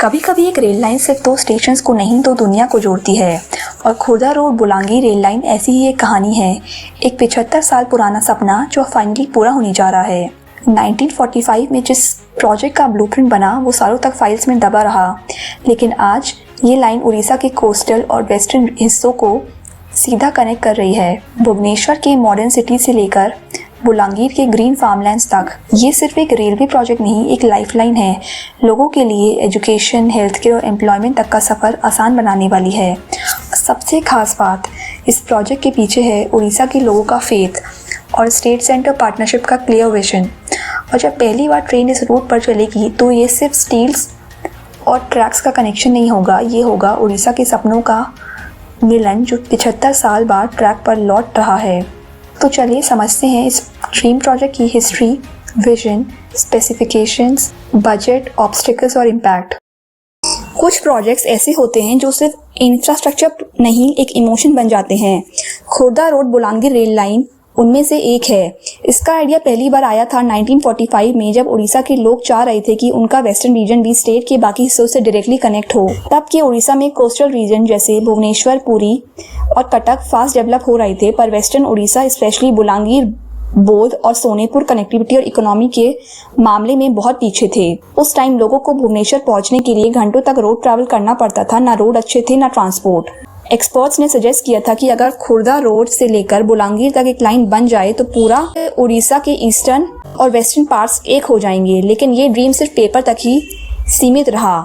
कभी कभी एक रेल लाइन सिर्फ दो स्टेशंस को नहीं तो दुनिया को जोड़ती है और Khurda road Bolangir rail line ऐसी ही एक कहानी है। एक 75 साल पुराना सपना जो फाइनली पूरा होने जा रहा है। 1945 में जिस प्रोजेक्ट का ब्लूप्रिंट बना वो सालों तक फाइल्स में दबा रहा, लेकिन आज ये लाइन उड़ीसा के कोस्टल और वेस्टर्न हिस्सों को सीधा कनेक्ट कर रही है। भुवनेश्वर के मॉडर्न सिटी से लेकर बुलांगीर के ग्रीन फार्मलैंड्स तक। ये सिर्फ एक रेलवे प्रोजेक्ट नहीं, एक लाइफलाइन है। लोगों के लिए एजुकेशन, हेल्थ केयर और एम्प्लॉयमेंट तक का सफ़र आसान बनाने वाली है। सबसे खास बात इस प्रोजेक्ट के पीछे है उड़ीसा के लोगों का फेथ और स्टेट सेंटर पार्टनरशिप का क्लियर विजन। और जब पहली बार ट्रेन इस रूट पर चलेगी तो ये सिर्फ स्टील्स और ट्रैक्स का कनेक्शन नहीं होगा, ये होगा उड़ीसा के सपनों का मिलन जो 75 साल बाद ट्रैक पर लौट रहा है। तो चलिए समझते हैं इस ड्रीम प्रोजेक्ट की history, vision, specifications, budget, obstacles और इम्पैक्ट। कुछ प्रोजेक्ट्स ऐसे होते हैं जो सिर्फ इंफ्रास्ट्रक्चर नहीं, एक इमोशन बन जाते हैं। Khurda road Bolangir rail line उनमें से एक है। इसका आइडिया पहली बार आया था 1945 में, जब उड़ीसा के लोग चाह रहे थे कि उनका वेस्टर्न रीजन भी स्टेट के बाकी हिस्सों से डायरेक्टली कनेक्ट हो। तब के उड़ीसा में कोस्टल रीजन जैसे भुवनेश्वर, पुरी और कटक फास्ट डेवलप हो रहे थे, पर वेस्टर्न उड़ीसा स्पेशली बुलांगीर, बोध और सोनेपुर कनेक्टिविटी और इकोनॉमी के मामले में बहुत पीछे थे। उस टाइम लोगों को भुवनेश्वर पहुंचने के लिए घंटों तक रोड ट्रैवल करना पड़ता था। ना रोड अच्छे थे, ना ट्रांसपोर्ट। एक्सपर्ट्स ने सजेस्ट किया था कि अगर खुर्दा रोड से लेकर बुलांगीर तक एक लाइन बन जाए तो पूरा उड़ीसा के ईस्टर्न और वेस्टर्न पार्ट्स एक हो जाएंगे, लेकिन ये ड्रीम सिर्फ पेपर तक ही सीमित रहा।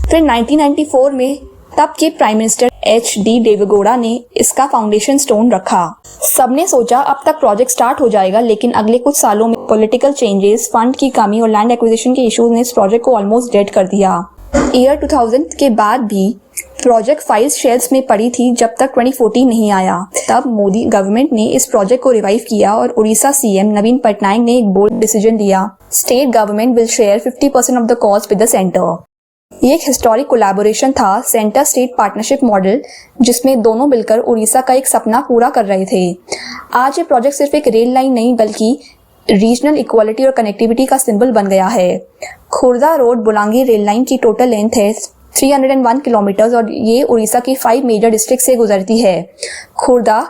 फिर 1994 में तब के प्राइम मिनिस्टर HD देवेगौड़ा ने इसका फाउंडेशन स्टोन रखा। सबने सोचा अब तक प्रोजेक्ट स्टार्ट हो जाएगा, लेकिन अगले कुछ सालों में पॉलिटिकल चेंजेस, फंड की कमी और लैंड एक्विजिशन के इश्यूज ने इस प्रोजेक्ट को ऑलमोस्ट डेड कर दिया। ईयर 2000 के बाद भी प्रोजेक्ट फाइल्स शेल्स में पड़ी थी जब तक 2014 नहीं आया। तब मोदी गवर्नमेंट ने इस प्रोजेक्ट को रिवाइव किया और उड़ीसा CM नवीन पटनायक ने एक बोल्ड डिसीजन लिया। State government will share 50% of the cost with the centre. ये एक हिस्टोरिक कोलैबोरेशन था, सेंटर स्टेट पार्टनरशिप मॉडल, जिसमें दोनों मिलकर उड़ीसा का एक सपना पूरा कर रहे थे। आज ये प्रोजेक्ट सिर्फ एक रेल लाइन नहीं बल्कि रीजनल इक्वालिटी और कनेक्टिविटी का सिंबल बन गया है। Khurda road Bolangir rail line की टोटल लेंथ है 301 किलोमीटर और ये उड़ीसा की 5 मेजर डिस्ट्रिक्ट से गुजरती है: खुर्दा,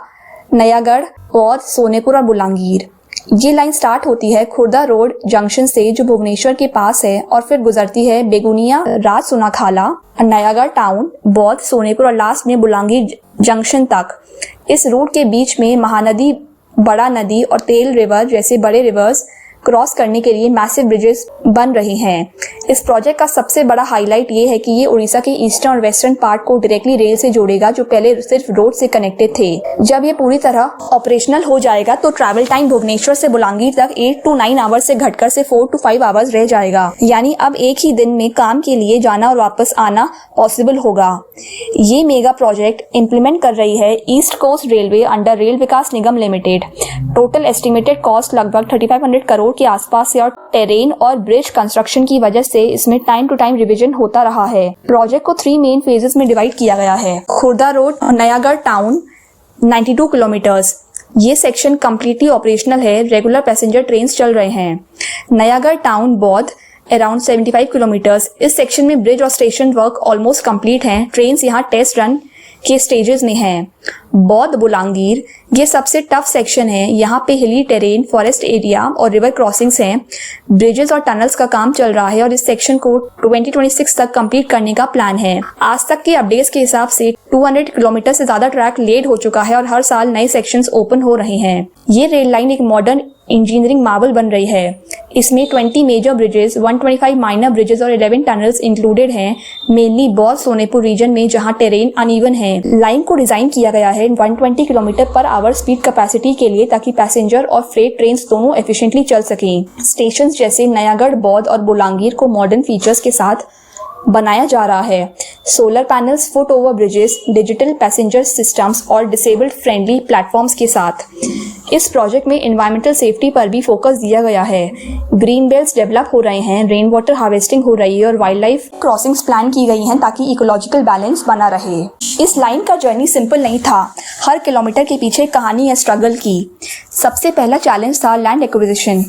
नयागढ़, बौद्ध, सोनेपुर और बुलांगीर। ये लाइन स्टार्ट होती है खुर्दा रोड जंक्शन से जो भुवनेश्वर के पास है और फिर गुजरती है बेगुनिया, राजसुनाखाला, नयागढ़ टाउन, बौद्ध, सोनेपुर और लास्ट में बुलांगीर जंक्शन तक। इस रूट के बीच में महानदी, बड़ा नदी और तेल रिवर जैसे बड़े रिवर्स क्रॉस करने के लिए मैसिव ब्रिजेस बन रहे हैं। इस प्रोजेक्ट का सबसे बड़ा हाईलाइट ये है कि ये उड़ीसा के ईस्टर्न और वेस्टर्न पार्ट को डायरेक्टली रेल से जोड़ेगा, जो पहले सिर्फ रोड से कनेक्टेड थे। जब ये पूरी तरह ऑपरेशनल हो जाएगा तो ट्रैवल टाइम भुवनेश्वर से बुलांगीर तक 8 to 9 आवर्स से घटकर से 4 to 5 आवर्स रह जाएगा। यानी अब एक ही दिन में काम के लिए जाना और वापस आना पॉसिबल होगा। ये मेगा प्रोजेक्ट इम्प्लीमेंट कर रही है East Coast Railway under Rail Vikas Nigam Limited. Total estimated cost लगभग 3500 करोड़ के आसपास है और टेरेन और ब्रिज कंस्ट्रक्शन की वजह से इसमें टाइम टू टाइम रिवीजन होता रहा है। प्रोजेक्ट को 3 मेन फेजेस में डिवाइड किया गया है। Khurda road Nayagarh town 92 kilometres, ये सेक्शन कम्प्लीटली ऑपरेशनल है, रेगुलर पैसेंजर ट्रेन चल रहे हैं। नयागढ़ टाउन बौद्ध अराउंड 75 किलोमीटर्स, इस सेक्शन में ब्रिज और स्टेशन वर्क ऑलमोस्ट कंप्लीट हैं, ट्रेन यहाँ टेस्ट रन के स्टेजेस में हैं। बौद्ध बुलांगीर ये सबसे टफ सेक्शन है, यहाँ पे हिली टेरेन, फॉरेस्ट एरिया और रिवर क्रॉसिंग्स हैं। ब्रिजेस और टनल्स का काम चल रहा है और इस सेक्शन को 2026 तक कंप्लीट करने का प्लान है। आज तक के अपडेट्स के हिसाब से 200 किलोमीटर से ज्यादा ट्रैक लेड हो चुका है और हर साल नए सेक्शंस ओपन हो रहे हैं। ये रेल लाइन एक मॉडर्न इंजीनियरिंग मार्वल बन रही है। इसमें 20 मेजर ब्रिजेस, 125 माइनर ब्रिजेस और 11 टनल्स इंक्लूडेड हैं, मेनली बौद्ध सोनेपुर रीजन में जहां टेरेन अनइवन है। लाइन को डिजाइन किया गया है 120 kilometre per hour speed capacity के लिए, ताकि पैसेंजर और फ्रेट ट्रेन दोनों एफिशिएंटली चल सकें। स्टेशन जैसे नयागढ़, बौद्ध और बुलांगीर को मॉडर्न फीचर्स के साथ बनाया जा रहा है। Solar panels, foot over bridges, digital passenger systems और डिसेबल्ड फ्रेंडली प्लेटफॉर्म्स के साथ। इस प्रोजेक्ट में एनवायरमेंटल सेफ्टी पर भी फोकस दिया गया है। ग्रीन बेल्ट्स डेवलप हो रहे हैं, रेन वाटर हार्वेस्टिंग हो रही है और वाइल्ड लाइफ क्रॉसिंग्स प्लान की गई हैं ताकि इकोलॉजिकल बैलेंस बना रहे। इस लाइन का जर्नी सिंपल नहीं था, हर किलोमीटर के पीछे कहानी है स्ट्रगल की। सबसे पहला चैलेंज था land acquisition.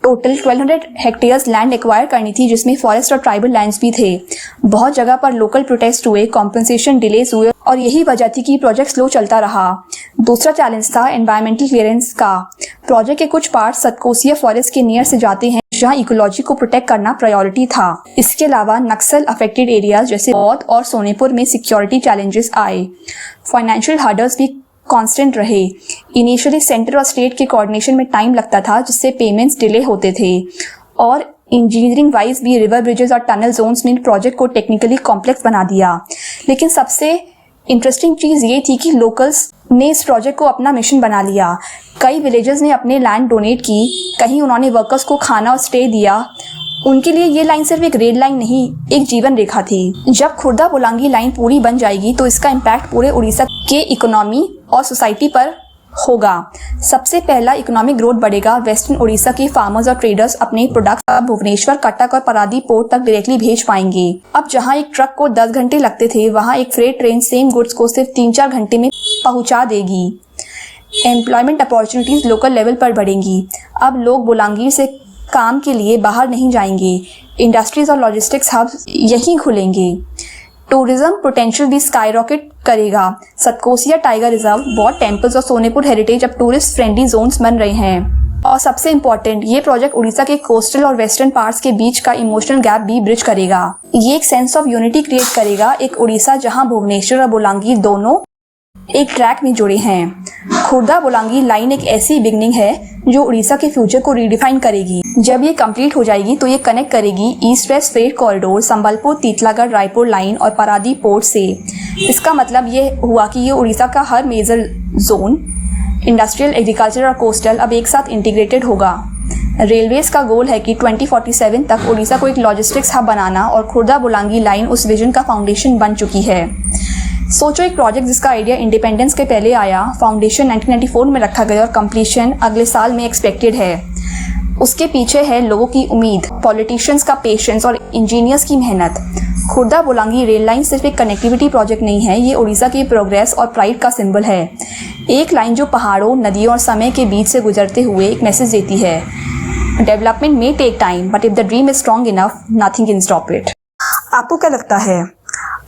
Total 1200 hectares land acquire करनी थी, जिसमें फॉरेस्ट और ट्राइबल लैंड्स भी थे। बहुत जगह पर लोकल प्रोटेस्ट हुए, कॉम्पनसेशन डिलेज हुए और यही वजह थी कि प्रोजेक्ट स्लो चलता रहा। दूसरा चैलेंज था एनवायरमेंटल क्लियरेंस का। प्रोजेक्ट के कुछ पार्ट सतकोसिया फॉरेस्ट के नियर से जाते हैं, जहां इकोलॉजी को प्रोटेक्ट करना प्रायोरिटी था। इसके अलावा नक्सल अफेक्टेड एरियाज जैसे बौद्ध और सोनेपुर में सिक्योरिटी चैलेंजेस आए। फाइनेंशियल हर्डल्स भी कांस्टेंट रहे। इनिशियली सेंटर और स्टेट के कोऑर्डिनेशन में टाइम लगता था, जिससे पेमेंट्स डिले होते थे और इंजीनियरिंग वाइज भी रिवर ब्रिजेस और टनल जोन्स में प्रोजेक्ट को टेक्निकली कॉम्प्लेक्स बना दिया। लेकिन सबसे इंटरेस्टिंग चीज़ ये थी कि लोकल्स ने इस प्रोजेक्ट को अपना मिशन बना लिया। कई विलेजेस ने अपने लैंड डोनेट की, कहीं उन्होंने वर्कर्स को खाना और स्टे दिया। उनके लिए ये लाइन सिर्फ एक रेल लाइन नहीं, एक जीवन रेखा थी। जब खुर्दा बोलांगी लाइन पूरी बन जाएगी तो इसका इम्पैक्ट पूरे उड़ीसा के इकोनॉमी और सोसाइटी पर होगा। सबसे पहला इकोनॉमिक ग्रोथ बढ़ेगा। वेस्टर्न उड़ीसा के फार्मर्स और ट्रेडर्स अपने प्रोडक्ट्स भुवनेश्वर, कटक और पारादीप पोर्ट तक डायरेक्टली भेज पाएंगे। अब जहां एक ट्रक को 10 घंटे लगते थे, वहां एक फ्रेट ट्रेन सेम गुड्स को सिर्फ 3-4 घंटे में पहुंचा देगी। एम्प्लॉयमेंट अपॉर्चुनिटीज लोकल लेवल पर बढ़ेंगी। अब लोग बोलांगीर से काम के लिए बाहर नहीं जाएंगे। इंडस्ट्रीज और लॉजिस्टिक्स हब्स यहीं खुलेंगे। टूरिज्म पोटेंशियल भी स्काई रॉकेट करेगा। सतकोसिया टाइगर रिजर्व, बौद्ध टेम्पल्स और सोनेपुर हेरिटेज अब टूरिस्ट फ्रेंडली जोन्स बन रहे हैं। और सबसे इम्पोर्टेंट, ये प्रोजेक्ट उड़ीसा के कोस्टल और वेस्टर्न पार्ट्स के बीच का इमोशनल गैप भी ब्रिज करेगा। ये एक सेंस ऑफ यूनिटी क्रिएट करेगा, एक उड़ीसा जहां भुवनेश्वर और बोलांगीर दोनों एक ट्रैक में जुड़े हैं। खुर्दा बोलांगीर लाइन एक ऐसी बिगनिंग है जो उड़ीसा के फ्यूचर को रीडिफाइन करेगी। जब ये कंप्लीट हो जाएगी तो ये कनेक्ट करेगी east west freight corridor, Sambalpur, Titlagarh, Raipur line और पारादीप पोर्ट से। इसका मतलब ये हुआ कि ये उड़ीसा का हर मेजर जोन, इंडस्ट्रियल, एग्रीकल्चर और कोस्टल अब एक साथ इंटीग्रेटेड होगा। रेलवेज का गोल है कि 2047 तक उड़ीसा को एक लॉजिस्टिक्स हब बनाना और खुर्दा बोलांगीर लाइन उस विजन का फाउंडेशन बन चुकी है। सोचो, एक प्रोजेक्ट जिसका आइडिया इंडिपेंडेंस के पहले आया, फाउंडेशन 1994 में रखा गया और कंप्लीशन अगले साल में एक्सपेक्टेड है। उसके पीछे है लोगों की उम्मीद, पॉलिटिशियंस का पेशेंस और इंजीनियर्स की मेहनत। खुर्दा बोलांगीर रेल लाइन सिर्फ एक कनेक्टिविटी प्रोजेक्ट नहीं है, ये उड़ीसा की प्रोग्रेस और प्राइड का सिंबल है। एक लाइन जो पहाड़ों, नदियों और समय के बीच से गुजरते हुए एक मैसेज देती है, development may take time but if the dream is strong enough, nothing can stop it. आपको क्या लगता है?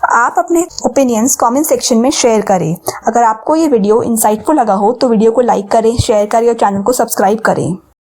आप अपने ओपिनियंस कमेंट सेक्शन में शेयर करें। अगर आपको ये वीडियो इंसाइटफुल लगा हो तो वीडियो को लाइक करें, शेयर करें और चैनल को सब्सक्राइब करें।